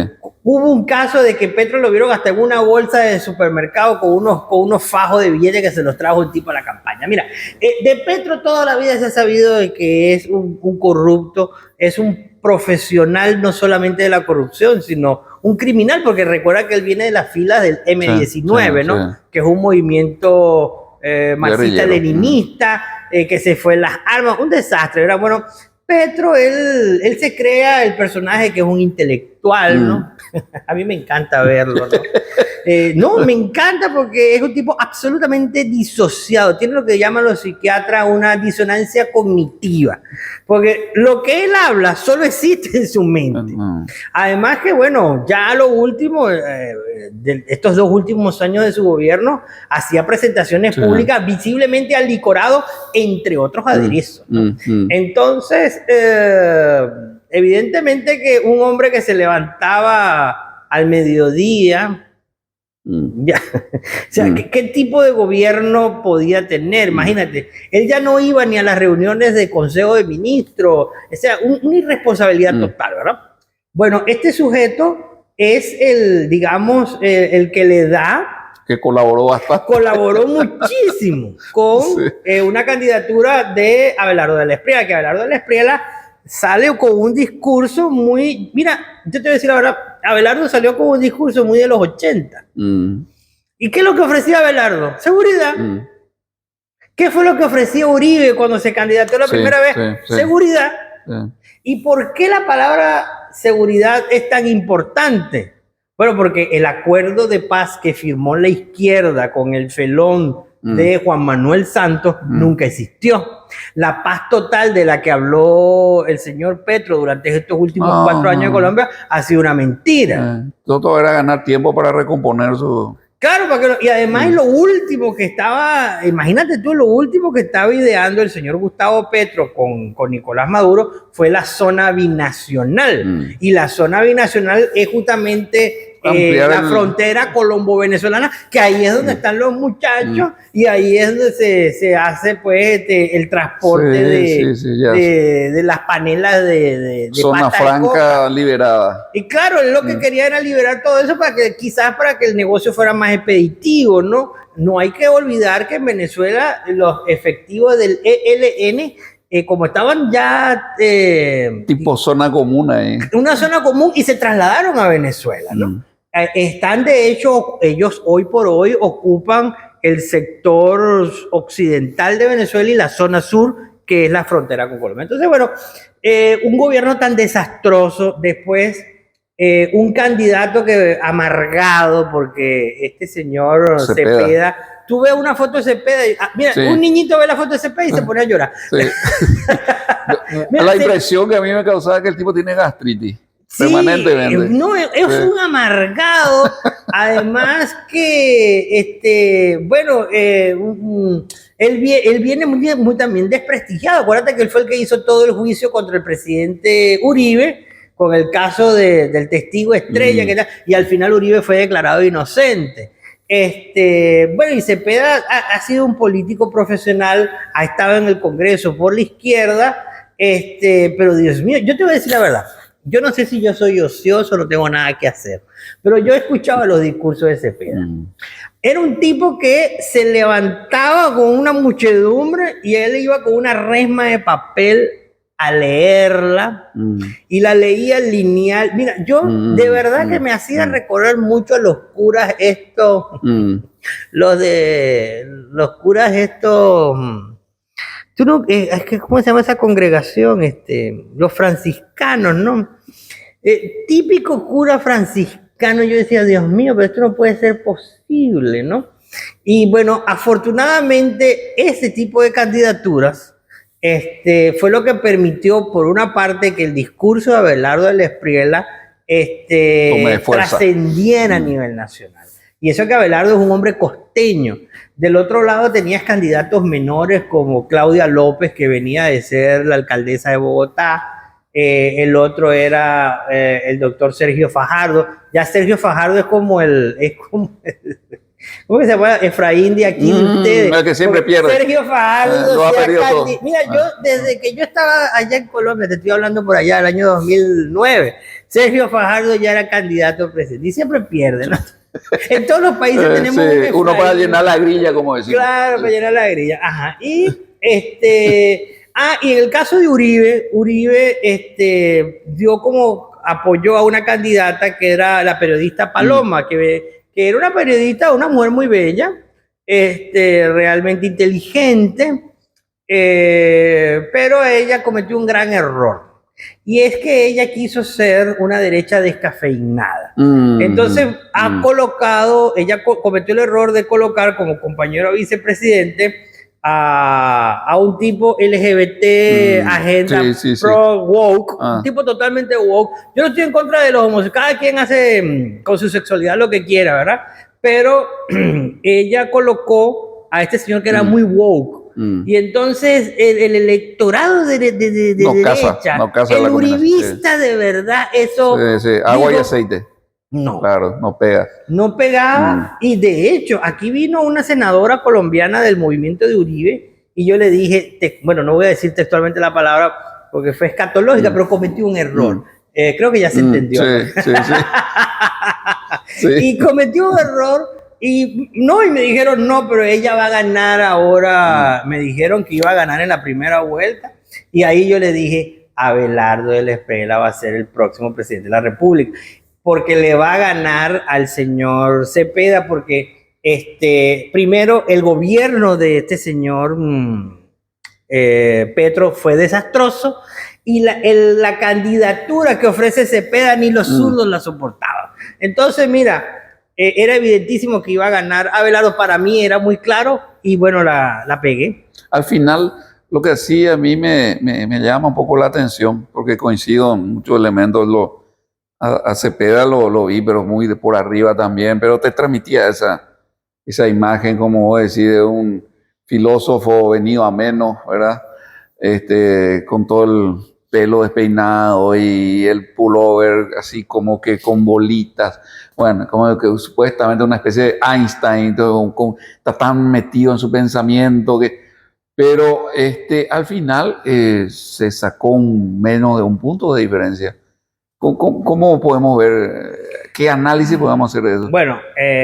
Hubo un caso de que Petro lo vieron hasta en una bolsa de supermercado con unos fajos de billetes que se los trajo el tipo a la campaña. Mira, de Petro toda la vida se ha sabido de que es un corrupto, es un profesional no solamente de la corrupción, sino un criminal, porque recuerda que él viene de las filas del M19, ¿no? Sí. Que es un movimiento marxista-leninista, que se fue en las armas, un desastre, ¿verdad? Bueno, Petro, él se crea el personaje que es un intelectual, ¿no? A mí me encanta verlo, ¿no? No, me encanta porque es un tipo absolutamente disociado. Tiene lo que llaman los psiquiatras una disonancia cognitiva. Porque lo que él habla solo existe en su mente. Además que, bueno, ya lo último, de estos 2 últimos años de su gobierno, hacía presentaciones públicas visiblemente alicorado, entre otros aderezos, ¿no? Entonces, evidentemente que un hombre que se levantaba al mediodía, ya, o sea, ¿qué tipo de gobierno podía tener? Imagínate, él ya no iba ni a las reuniones de Consejo de Ministros, o sea, una irresponsabilidad total, ¿verdad? Bueno, este sujeto es digamos, el que le da... Que colaboró bastante. Colaboró muchísimo con una candidatura de Abelardo de la Espriella, que Abelardo de la Espriella sale con un discurso muy... Mira, yo te voy a decir la verdad, Abelardo salió con un discurso muy de los 80. ¿Y qué es lo que ofrecía Abelardo? Seguridad. ¿Qué fue lo que ofrecía Uribe cuando se candidató la primera vez? Seguridad. ¿Y por qué la palabra seguridad es tan importante? Bueno, porque el acuerdo de paz que firmó la izquierda con el felón de Juan Manuel Santos nunca existió. La paz total de la que habló el señor Petro durante estos últimos 4 años de Colombia ha sido una mentira. Todo era ganar tiempo para recomponer su... Claro, y además lo último que estaba, imagínate tú, lo último que estaba ideando el señor Gustavo Petro con Nicolás Maduro fue la zona binacional. Y la zona binacional es justamente la frontera colombo-venezolana, que ahí es donde están los muchachos y ahí es donde se hace pues el transporte de las panelas de zona pata franca de coca. Liberada. Y claro, él lo que quería era liberar todo eso quizás para que el negocio fuera más expeditivo, ¿no? No hay que olvidar que en Venezuela los efectivos del ELN, como estaban ya... tipo zona común ahí. Una zona común, y se trasladaron a Venezuela, ¿no? Están, de hecho, ellos hoy por hoy ocupan el sector occidental de Venezuela y la zona sur, que es la frontera con Colombia. Entonces, bueno, un gobierno tan desastroso, después un candidato que amargado, porque este señor Cepeda, tú ves una foto de Cepeda y, mira, un niñito ve la foto de Cepeda y se pone a llorar. Mira, la impresión que a mí me causaba que el tipo tiene gastritis. Permanentemente. No, es un amargado. Además que, bueno, él viene muy también desprestigiado. Acuérdate que él fue el que hizo todo el juicio contra el presidente Uribe, con el caso del testigo estrella, y al final Uribe fue declarado inocente. Bueno, y Cepeda ha sido un político profesional, ha estado en el Congreso por la izquierda, pero Dios mío, yo te voy a decir la verdad. yo no sé si yo soy ocioso, no tengo nada que hacer, pero yo escuchaba los discursos de Cepeda. Era un tipo que se levantaba con una muchedumbre y él iba con una resma de papel a leerla y la leía lineal. Mira, yo de verdad que me hacía recorrer mucho a los curas estos, los curas estos, tú no, es que, ¿cómo se llama esa congregación? Los franciscanos, ¿no? Típico cura franciscano. Yo decía, Dios mío, pero esto no puede ser posible, ¿no? Y bueno, afortunadamente ese tipo de candidaturas fue lo que permitió, por una parte, que el discurso de Abelardo del Espriella trascendiera a nivel nacional. Y eso que Abelardo es un hombre costeño. Del otro lado tenías candidatos menores como Claudia López, que venía de ser la alcaldesa de Bogotá. El otro era el doctor Sergio Fajardo. Ya Sergio Fajardo es como ¿cómo que se llama? Efraín de aquí de ustedes. El que siempre pierde. Sergio Fajardo. Lo ha perdido todo. Mira, yo desde que yo estaba allá en Colombia, te estoy hablando por allá del año 2009, Sergio Fajardo ya era candidato a presidente y siempre pierde, ¿no? En todos los países tenemos un Efraín. Uno para llenar la grilla, como decimos. Claro, para llenar la grilla. Ajá. Y y en el caso de Uribe dio como apoyó a una candidata que era la periodista Paloma, que era una periodista, una mujer muy bella, realmente inteligente, pero ella cometió un gran error. Y es que ella quiso ser una derecha descafeinada. Entonces ella cometió el error de colocar como compañero vicepresidente a un tipo LGBT, agenda pro woke, un tipo totalmente woke. Yo no estoy en contra de los homosexuales, cada quien hace con su sexualidad lo que quiera, ¿verdad? Pero ella colocó a este señor que era muy woke. Y entonces el electorado de derecha, el uribista de verdad, eso... Agua y aceite. No. Claro, no pega. No pegaba. Y de hecho, aquí vino una senadora colombiana del movimiento de Uribe y yo le dije, bueno, no voy a decir textualmente la palabra porque fue escatológica, pero cometió un error. Creo que ya se entendió. Sí. Y cometió un error y me dijeron, no, pero ella va a ganar ahora. Me dijeron que iba a ganar en la primera vuelta y ahí yo le dije, Abelardo del Espriella va a ser el próximo presidente de la República, porque le va a ganar al señor Cepeda, porque primero el gobierno de este señor Petro fue desastroso y la candidatura que ofrece Cepeda ni los zurdos la soportaban. Entonces, mira, era evidentísimo que iba a ganar Abelardo. Para mí era muy claro y bueno, la pegué. Al final, lo que sí a mí me llama un poco la atención, porque coincido en muchos elementos. A Cepeda lo vi, pero muy de por arriba también, pero te transmitía esa imagen, como vos decís, de un filósofo venido a menos, ¿verdad? Con todo el pelo despeinado y el pullover así como que con bolitas, bueno, como que supuestamente una especie de Einstein, está tan metido en su pensamiento pero al final se sacó menos de un punto de diferencia. ¿Cómo podemos ver? ¿Qué análisis podemos hacer de eso? Bueno,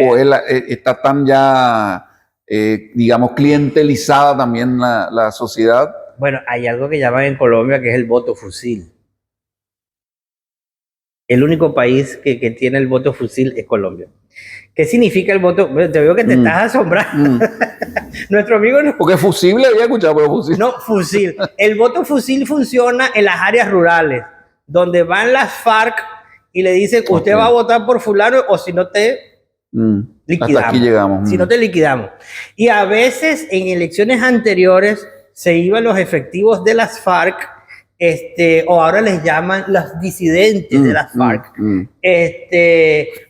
¿O él está tan ya, digamos, clientelizada también la sociedad? Bueno, hay algo que llaman en Colombia que es el voto fusil. El único país que tiene el voto fusil es Colombia. ¿Qué significa el voto? Bueno, te veo que te estás asombrando. Nuestro amigo no... Porque fusible había escuchado, pero fusil. No, fusil. El voto fusil funciona en las áreas rurales, donde van las FARC y le dicen, usted va a votar por fulano o si no te liquidamos. Hasta aquí llegamos. Si no te liquidamos. Y a veces en elecciones anteriores se iban los efectivos de las FARC, o ahora les llaman los disidentes de las FARC.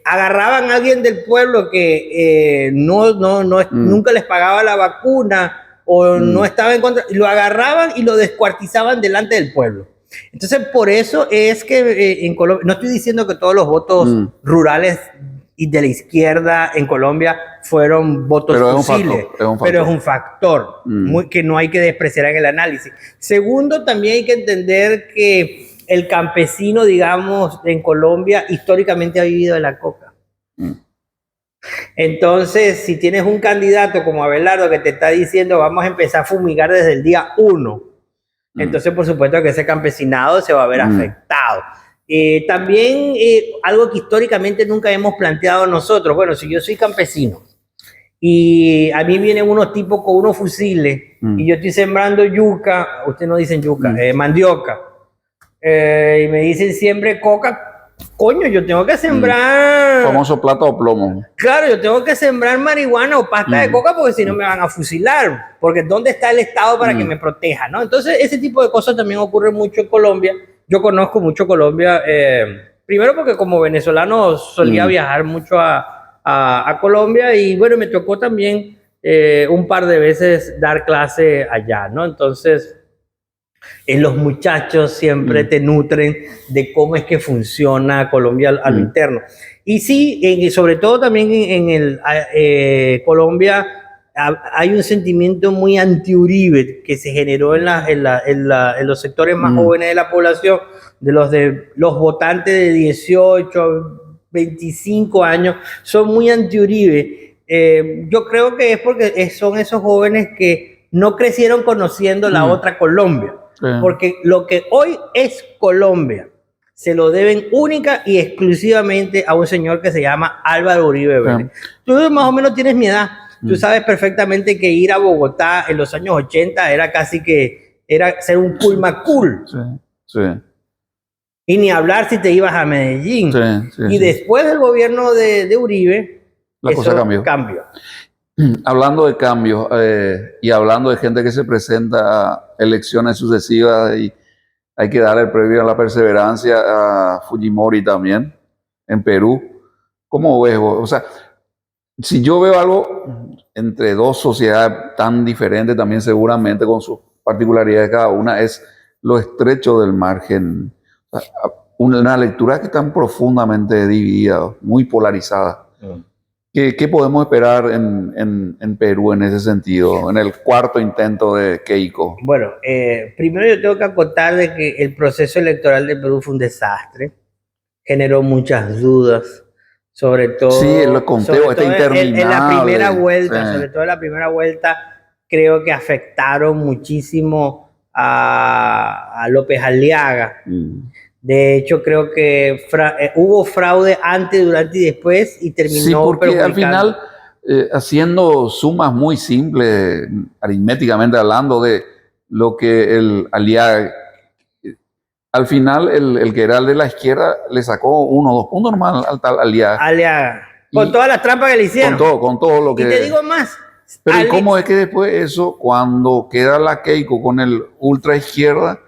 Agarraban a alguien del pueblo que nunca les pagaba la vacuna o no estaba en contra, lo agarraban y lo descuartizaban delante del pueblo. Entonces, por eso es que en Colombia, no estoy diciendo que todos los votos rurales y de la izquierda en Colombia fueron votos fusiles, pero es un factor que no hay que despreciar en el análisis. Segundo, también hay que entender que el campesino, digamos, en Colombia históricamente ha vivido de la coca. Entonces, si tienes un candidato como Abelardo que te está diciendo vamos a empezar a fumigar desde el día 1, entonces por supuesto que ese campesinado se va a ver afectado. También algo que históricamente nunca hemos planteado nosotros, bueno, si yo soy campesino y a mí vienen unos tipos con unos fusiles y yo estoy sembrando yuca, ustedes no dicen yuca, mandioca, y me dicen siembre coca, coño, yo tengo que sembrar... Famoso plata o plomo. Claro, yo tengo que sembrar marihuana o pasta de coca porque si no me van a fusilar. Porque ¿dónde está el Estado para que me proteja? ¿No? Entonces, ese tipo de cosas también ocurre mucho en Colombia. Yo conozco mucho Colombia, primero porque como venezolano solía viajar mucho a Colombia y bueno, me tocó también un par de veces dar clase allá, ¿no? Entonces... los muchachos siempre te nutren de cómo es que funciona Colombia a lo interno. Y sí, sobre todo también en Colombia hay un sentimiento muy anti-Uribe que se generó en los sectores más jóvenes de la población, de los votantes de 18 a 25 años, son muy anti-Uribe. Yo creo que es porque son esos jóvenes que no crecieron conociendo la otra Colombia. Porque lo que hoy es Colombia se lo deben única y exclusivamente a un señor que se llama Álvaro Uribe Vélez. Tú más o menos tienes mi edad. Tú sabes perfectamente que ir a Bogotá en los años 80 era casi que era ser un cool cool. Sí. Y ni hablar si te ibas a Medellín. Y después del gobierno de Uribe, la cosa cambió. Hablando de cambios y hablando de gente que se presenta a elecciones sucesivas, y hay que dar el premio a la perseverancia a Fujimori también en Perú. ¿Cómo ves vos? O sea, si yo veo algo entre dos sociedades tan diferentes, también seguramente con sus particularidades cada una, es lo estrecho del margen. Una lectura que está profundamente dividida, muy polarizada. ¿Qué podemos esperar en Perú en ese sentido, en el cuarto intento de Keiko? Bueno, primero yo tengo que acotar de que el proceso electoral de Perú fue un desastre, generó muchas dudas, sobre todo... Sí, el conteo está interminable. En la primera vuelta, sobre todo en la primera vuelta, creo que afectaron muchísimo a López Aliaga. De hecho, creo que hubo fraude antes, durante y después y terminó. Sí, porque al final, haciendo sumas muy simples, aritméticamente hablando de lo que el Aliaga, al final el que era el de la izquierda le sacó 1 o 2 puntos normal al tal Aliaga. Con todas las trampas que le hicieron. Con todo lo que... Y te digo más. Pero ¿y cómo es que después eso, cuando queda la Keiko con el ultra izquierda,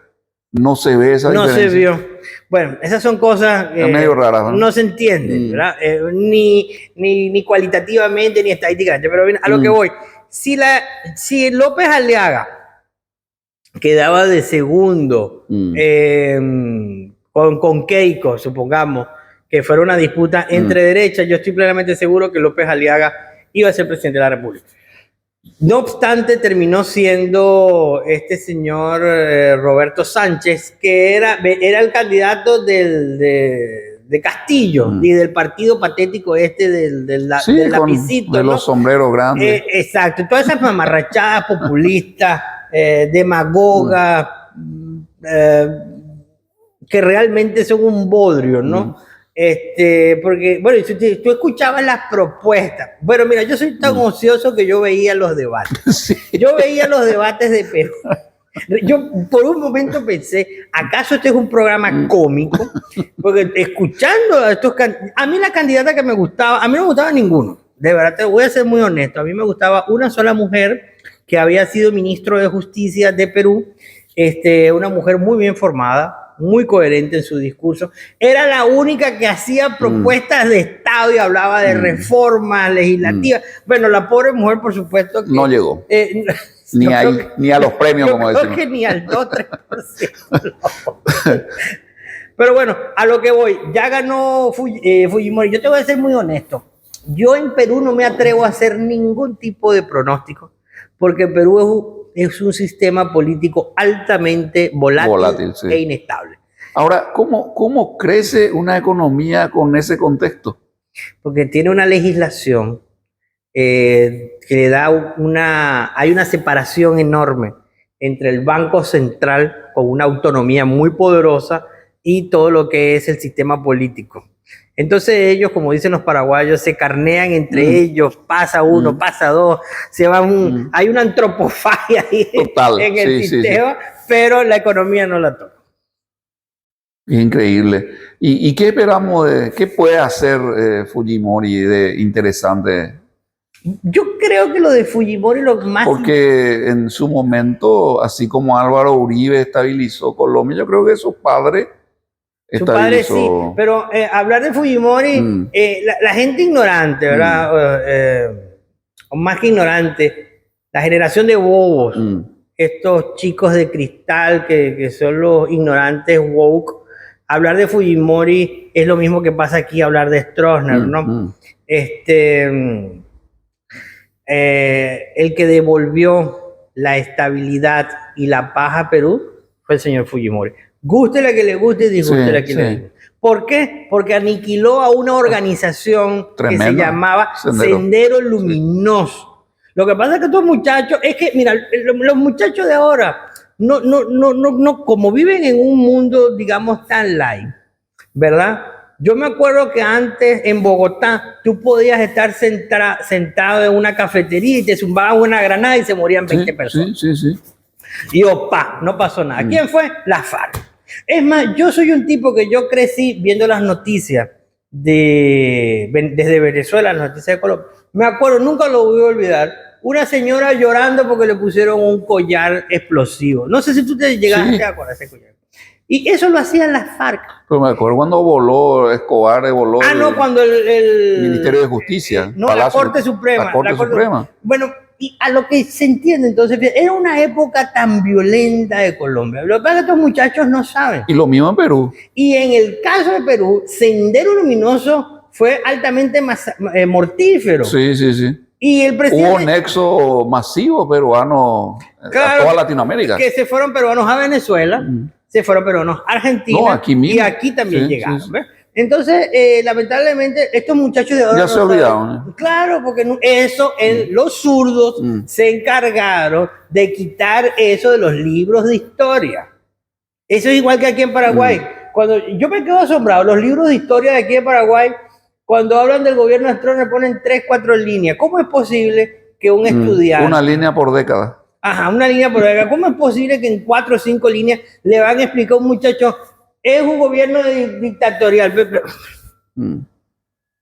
no se ve esa diferencia? No se vio. Bueno, esas son cosas medio raras, no se entienden, ¿verdad? Ni cualitativamente ni estadísticamente. Pero bien, a lo que voy. Si López Aliaga quedaba de segundo con Keiko, supongamos que fuera una disputa entre derechas, yo estoy plenamente seguro que López Aliaga iba a ser presidente de la República. No obstante, terminó siendo este señor Roberto Sánchez, que era el candidato de Castillo y del partido patético del lapicito. De los sombreros grandes. Exacto, todas esas mamarrachadas populistas, demagogas, que realmente son un bodrio, ¿no? Porque, bueno, tú escuchabas las propuestas. Bueno, mira, yo soy tan ocioso que yo veía los debates. Sí. Yo veía los debates de Perú. Yo por un momento pensé, ¿acaso este es un programa cómico? Porque escuchando a estos a mí la candidata que me gustaba, a mí no me gustaba ninguno. De verdad, te voy a ser muy honesto. A mí me gustaba una sola mujer que había sido ministro de Justicia de Perú, una mujer muy bien formada, muy coherente en su discurso. Era la única que hacía propuestas de Estado y hablaba de reformas legislativas. Bueno, la pobre mujer, por supuesto, que no llegó. Ni a los premios, como decimos. Creo que ni al 2-3%. Pero bueno, a lo que voy. Ya ganó Fujimori. Yo te voy a ser muy honesto. Yo en Perú no me atrevo a hacer ningún tipo de pronóstico, porque Perú es un sistema político altamente volátil sí. E inestable. Ahora, ¿cómo crece una economía con ese contexto? Porque tiene una legislación que le da hay una separación enorme entre el Banco Central con una autonomía muy poderosa y todo lo que es el sistema político. Entonces ellos, como dicen los paraguayos, se carnean entre ellos, pasa uno, pasa dos, se van hay una antropofagia ahí Total, en el sí, sistema, pero la economía no la toca. Es increíble. ¿Y qué esperamos qué puede hacer Fujimori de interesante? Yo creo que lo de Fujimori lo más... Porque en su momento, así como Álvaro Uribe estabilizó Colombia, yo creo que su padre Su padre sí, estabilizó. pero hablar de Fujimori, la gente ignorante, ¿verdad? O más que ignorante, la generación de bobos, estos chicos de cristal que son los ignorantes woke, hablar de Fujimori es lo mismo que pasa aquí hablar de Stroessner, ¿no? El que devolvió la estabilidad y la paz a Perú fue el señor Fujimori. Gústele que le guste y disgústele a quien le guste. ¿Por qué? Porque aniquiló a una organización Tremenda. que se llamaba Sendero Luminoso. Lo que pasa es que estos muchachos, es que, mira, los muchachos de ahora, no, como viven en un mundo, digamos, tan light, ¿verdad? Yo me acuerdo que antes en Bogotá tú podías estar sentado en una cafetería y te zumbaban una granada y se morían 20 personas. Sí. Y opa, no pasó nada. ¿Quién fue? La FARC. Es más, yo soy un tipo que yo crecí viendo las noticias desde Venezuela, las noticias de Colombia. Me acuerdo, nunca lo voy a olvidar, una señora llorando porque le pusieron un collar explosivo. No sé si tú te llegaste a acordar de ese collar. Y eso lo hacían las FARC. Pero me acuerdo cuando voló Escobar, voló cuando el Ministerio de Justicia. No, Palacio, la Corte Suprema. La Corte Suprema. Bueno, y a lo que se entiende, entonces, era una época tan violenta de Colombia. Lo que pasa es que estos muchachos no saben. Y lo mismo en Perú. Y en el caso de Perú, Sendero Luminoso fue altamente mortífero. Sí. Y el presidente... Hubo un nexo masivo peruano a toda Latinoamérica. Que se fueron peruanos a Venezuela, se fueron peruanos a Argentina, no, aquí mismo. Y aquí también llegaron. Sí. Entonces, lamentablemente, estos muchachos de ahora ya se olvidaron. Claro, porque los zurdos se encargaron de quitar eso de los libros de historia. Eso es igual que aquí en Paraguay. Cuando yo me quedo asombrado, los libros de historia de aquí en Paraguay, cuando hablan del gobierno de Stroessner ponen 3, 4 líneas. ¿Cómo es posible que un estudiante... Una línea por década. Ajá, una línea por década. ¿Cómo es posible que en 4 o 5 líneas le van a explicar a un muchacho, es un gobierno dictatorial?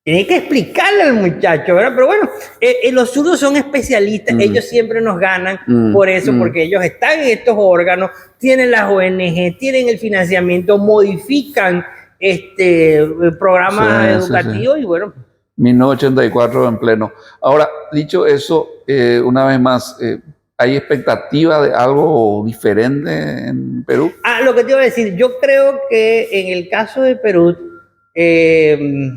Tiene que explicarle al muchacho, ¿verdad? Pero bueno, los zurdos son especialistas, ellos siempre nos ganan por eso, porque ellos están en estos órganos, tienen las ONG, tienen el financiamiento, modifican programas educativos y bueno. 1984 en pleno. Ahora, dicho eso, una vez más, ¿hay expectativa de algo diferente en Perú? Lo que te iba a decir, yo creo que en el caso de Perú, el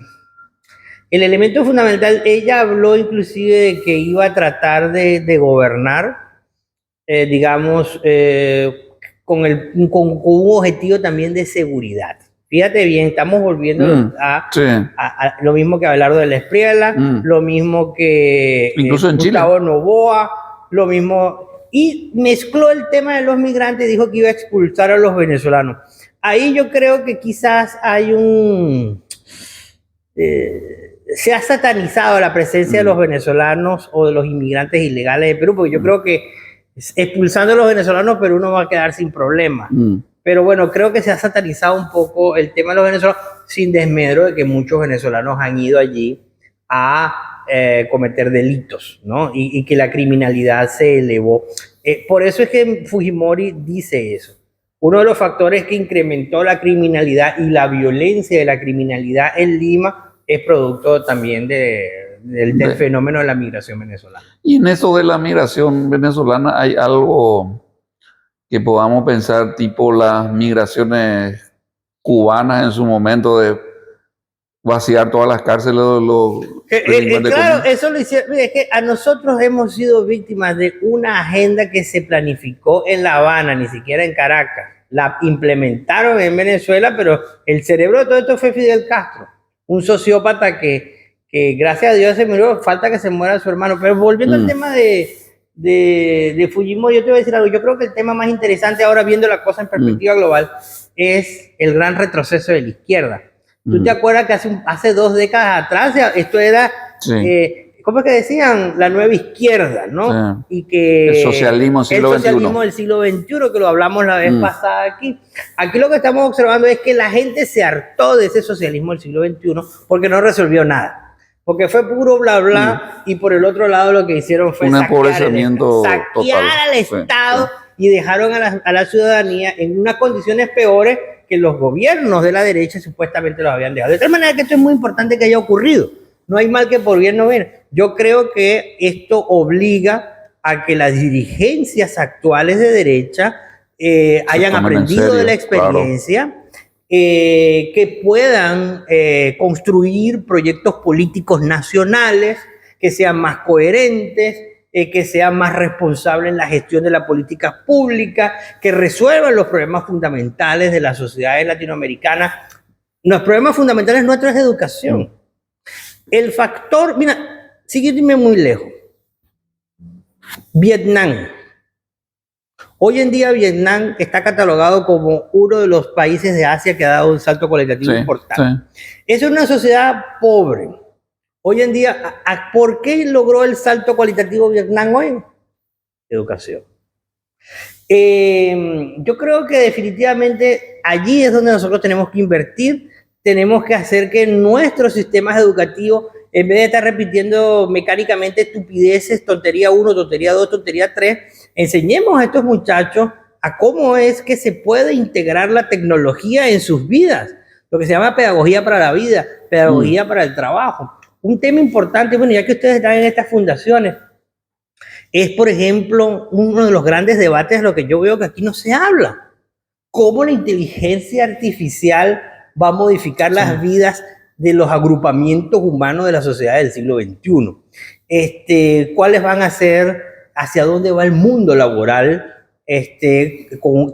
elemento fundamental, ella habló inclusive de que iba a tratar de gobernar, digamos, con un objetivo también de seguridad. Fíjate bien, estamos volviendo a lo mismo que Abelardo de la Espriella, lo mismo que incluso en Gustavo Chile. Noboa, lo mismo, y mezcló el tema de los migrantes, dijo que iba a expulsar a los venezolanos. Ahí yo creo que quizás hay se ha satanizado la presencia de los venezolanos o de los inmigrantes ilegales de Perú, porque yo creo que expulsando a los venezolanos Perú no va a quedar sin problemas. Pero bueno, creo que se ha satanizado un poco el tema de los venezolanos, sin desmedro de que muchos venezolanos han ido allí a cometer delitos, ¿no? Y que la criminalidad se elevó. Por eso es que Fujimori dice eso. Uno de los factores que incrementó la criminalidad y la violencia de la criminalidad en Lima es producto también del fenómeno de la migración venezolana. Y en eso de la migración venezolana hay algo que podamos pensar, tipo las migraciones cubanas en su momento de vaciar todas las cárceles de los delincuentes. Claro, eso lo hicieron. Mira, es que a nosotros hemos sido víctimas de una agenda que se planificó en La Habana, ni siquiera en Caracas. la implementaron en Venezuela, pero el cerebro de todo esto fue Fidel Castro, un sociópata que gracias a Dios se murió, falta que se muera su hermano. Pero volviendo al tema de Fujimori, yo te voy a decir algo, yo creo que el tema más interesante ahora, viendo la cosa en perspectiva global, es el gran retroceso de la izquierda. ¿Tú te acuerdas que hace 2 décadas atrás esto era, ¿cómo es que decían? La nueva izquierda, ¿no? Sí. Y que El socialismo del siglo XXI. El socialismo del siglo XXI, que lo hablamos la vez pasada aquí. Aquí lo que estamos observando es que la gente se hartó de ese socialismo del siglo XXI porque no resolvió nada. Porque fue puro bla bla y por el otro lado lo que hicieron fue un empobrecimiento saquear total. al Estado y dejaron a la ciudadanía en unas condiciones peores que los gobiernos de la derecha supuestamente los habían dejado. De tal manera que esto es muy importante que haya ocurrido. No hay mal que por bien no viene. Yo creo que esto obliga a que las dirigencias actuales de derecha hayan aprendido de la experiencia, claro, que puedan construir proyectos políticos nacionales que sean más coherentes, que sean más responsables en la gestión de la política pública, que resuelvan los problemas fundamentales de las sociedades latinoamericanas. Los problemas fundamentales nuestros es educación. El factor, mira, sígueme muy lejos. Vietnam. Hoy en día Vietnam está catalogado como uno de los países de Asia que ha dado un salto cualitativo importante. Es una sociedad pobre. Hoy en día, ¿por qué logró el salto cualitativo Vietnam hoy? Educación. Yo creo que definitivamente allí es donde nosotros tenemos que invertir, tenemos que hacer que nuestros sistemas educativos, en vez de estar repitiendo mecánicamente estupideces, tontería 1, tontería 2, tontería 3, enseñemos a estos muchachos a cómo es que se puede integrar la tecnología en sus vidas, lo que se llama pedagogía para la vida, pedagogía para el trabajo. Un tema importante, bueno, ya que ustedes están en estas fundaciones, es, por ejemplo, uno de los grandes debates de lo que yo veo que aquí no se habla. ¿Cómo la inteligencia artificial va a modificar las vidas de los agrupamientos humanos de la sociedad del siglo XXI? ¿Cuáles van a ser, hacia dónde va el mundo laboral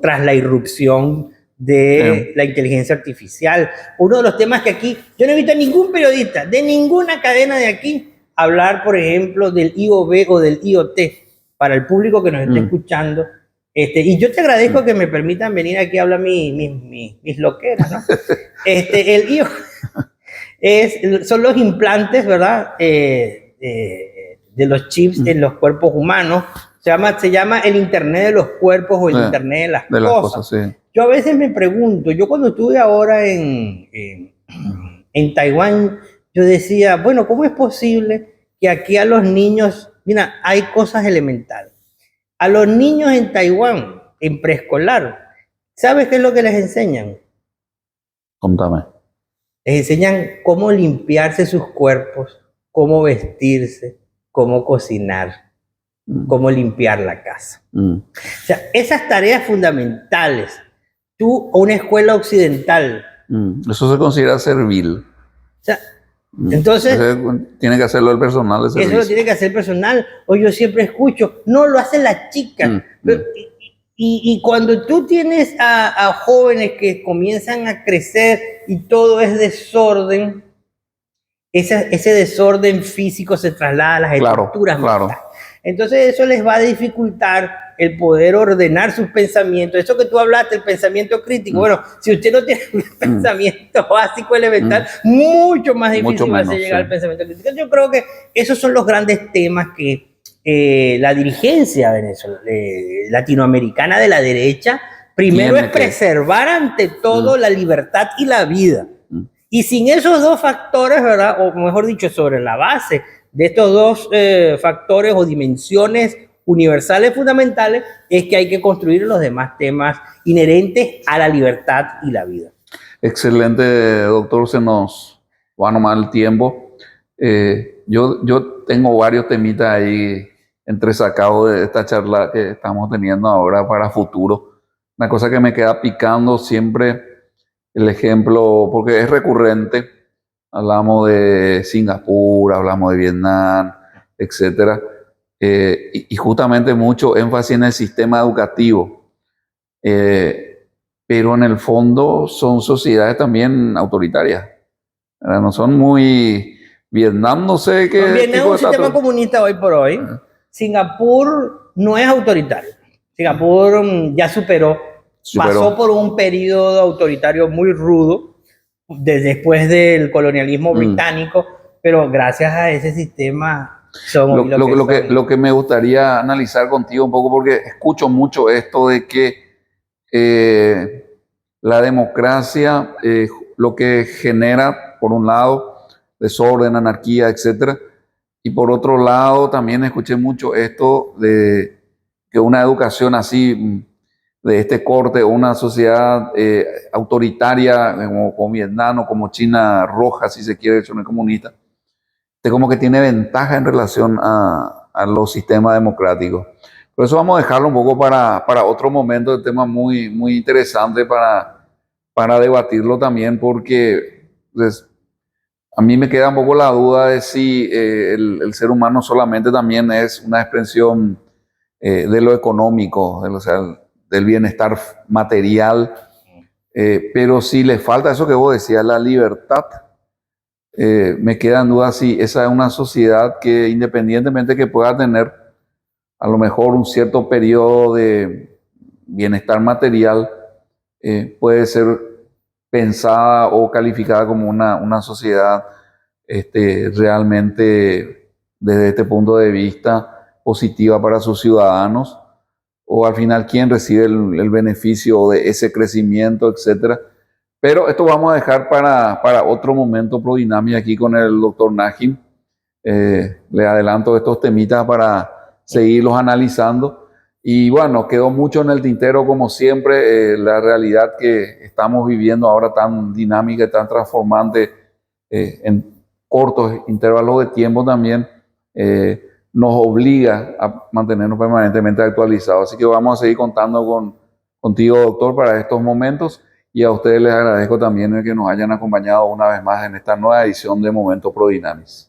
tras la irrupción de la inteligencia artificial? Uno de los temas que aquí, yo no he visto a ningún periodista de ninguna cadena de aquí hablar, por ejemplo, del IoB o del IoT, para el público que nos esté escuchando. Y yo te agradezco que me permitan venir aquí a hablar mis loqueras, ¿no? El IoT son los implantes, ¿verdad? De los chips en los cuerpos humanos. Se llama el Internet de los cuerpos o el Internet de las cosas. Sí. Yo a veces me pregunto, yo cuando estuve ahora en Taiwán, yo decía, bueno, ¿cómo es posible que aquí a los niños, mira, hay cosas elementales? A los niños en Taiwán, en preescolar, ¿sabes qué es lo que les enseñan? Contame. Les enseñan cómo limpiarse sus cuerpos, cómo vestirse, cómo cocinar, cómo limpiar la casa. O sea, esas tareas fundamentales, tú o una escuela occidental. Eso se considera servil. O sea, entonces, tiene que hacerlo el personal de servicio. Eso lo tiene que hacer el personal. O yo siempre escucho, no, lo hacen las chicas. Y cuando tú tienes a jóvenes que comienzan a crecer y todo es desorden, ese desorden físico se traslada a las estructuras mentales. Entonces eso les va a dificultar el poder ordenar sus pensamientos. Eso que tú hablaste, el pensamiento crítico. Bueno, si usted no tiene un pensamiento básico, elemental, mucho más difícil va a ser llegar al pensamiento crítico. Yo creo que esos son los grandes temas que la dirigencia latinoamericana de la derecha, primero es preservar ante todo la libertad y la vida. Y sin esos dos factores, ¿verdad? O mejor dicho, sobre la base de estos dos factores o dimensiones universales fundamentales, es que hay que construir los demás temas inherentes a la libertad y la vida. Excelente, doctor, se nos va a nomar el tiempo. Yo tengo varios temitas ahí entresacados de esta charla que estamos teniendo ahora para futuro. Una cosa que me queda picando siempre, el ejemplo, porque es recurrente, hablamos de Singapur, hablamos de Vietnam, etcétera, y justamente mucho énfasis en el sistema educativo. pero en el fondo son sociedades también autoritarias. ¿Verdad? No son muy... Vietnam, no sé qué Vietnam es tipo un de sistema estatus. comunista hoy por hoy. Singapur no es autoritario. Singapur ya superó, pasó por un periodo autoritario muy rudo después del colonialismo británico, pero gracias a ese sistema son hoy lo que son. Lo que me gustaría analizar contigo un poco, porque escucho mucho esto de que la democracia lo que genera, por un lado, desorden, anarquía, etcétera, y por otro lado también escuché mucho esto de que una educación así de este corte o una sociedad autoritaria como Vietnam o como China roja, si se quiere, China comunista, como que tiene ventaja en relación a los sistemas democráticos. Por eso vamos a dejarlo un poco para otro momento, el tema muy, muy interesante para debatirlo también, porque pues, a mí me queda un poco la duda de si el ser humano solamente también es una expresión de lo económico, o sea, del bienestar material, pero si le falta eso que vos decías, la libertad. Me queda en duda si esa es una sociedad que independientemente que pueda tener a lo mejor un cierto periodo de bienestar material, puede ser pensada o calificada como una sociedad realmente desde este punto de vista positiva para sus ciudadanos, o al final quién recibe el beneficio de ese crecimiento, etcétera. Pero esto vamos a dejar para otro momento Prodinamia aquí con el doctor Najim. Le adelanto estos temitas para seguirlos analizando. Y bueno, quedó mucho en el tintero como siempre, la realidad que estamos viviendo ahora tan dinámica y tan transformante en cortos intervalos de tiempo también nos obliga a mantenernos permanentemente actualizados. Así que vamos a seguir contando contigo, doctor, para estos momentos. Y a ustedes les agradezco también el que nos hayan acompañado una vez más en esta nueva edición de Momento Pro Dinamis.